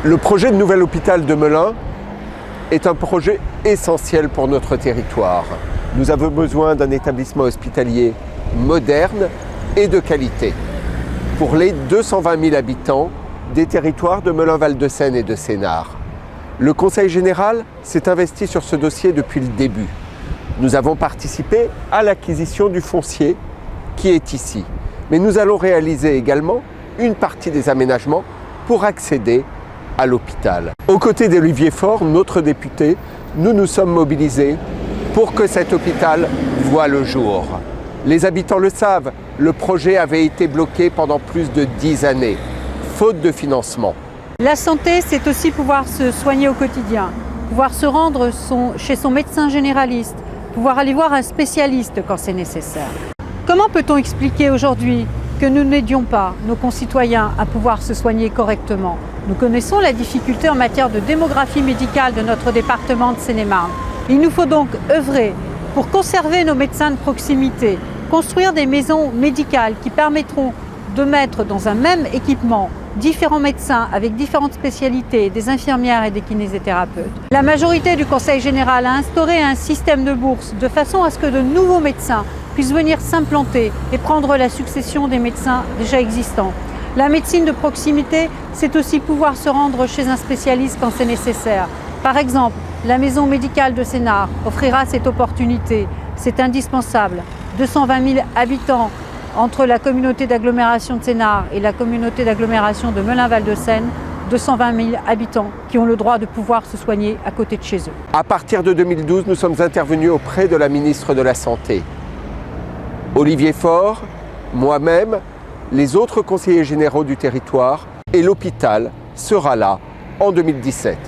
Le projet de nouvel hôpital de Melun est un projet essentiel pour notre territoire. Nous avons besoin d'un établissement hospitalier moderne et de qualité pour les 220 000 habitants des territoires de Melun-Val-de-Seine et de Sénart. Le Conseil général s'est investi sur ce dossier depuis le début. Nous avons participé à l'acquisition du foncier qui est ici. Mais nous allons réaliser également une partie des aménagements pour accéder à l'hôpital. Aux côtés d'Olivier Faure, notre député, nous nous sommes mobilisés pour que cet hôpital voie le jour. Les habitants le savent, le projet avait été bloqué pendant plus de 10 années, faute de financement. La santé, c'est aussi pouvoir se soigner au quotidien, pouvoir se rendre chez son médecin généraliste, pouvoir aller voir un spécialiste quand c'est nécessaire. Comment peut-on expliquer aujourd'hui que nous n'aidions pas nos concitoyens à pouvoir se soigner correctement? Nous connaissons la difficulté en matière de démographie médicale de notre département de Seine-et-Marne. Il nous faut donc œuvrer pour conserver nos médecins de proximité, construire des maisons médicales qui permettront de mettre dans un même équipement différents médecins avec différentes spécialités, des infirmières et des kinésithérapeutes. La majorité du Conseil général a instauré un système de bourse de façon à ce que de nouveaux médecins puissent venir s'implanter et prendre la succession des médecins déjà existants. La médecine de proximité, c'est aussi pouvoir se rendre chez un spécialiste quand c'est nécessaire. Par exemple, la maison médicale de Sénart offrira cette opportunité. C'est indispensable. 220 000 habitants entre la communauté d'agglomération de Sénart et la communauté d'agglomération de Melun-Val-de-Seine, 220 000 habitants qui ont le droit de pouvoir se soigner à côté de chez eux. À partir de 2012, nous sommes intervenus auprès de la ministre de la Santé. Olivier Faure, moi-même, les autres conseillers généraux du territoire et l'hôpital sera là en 2017.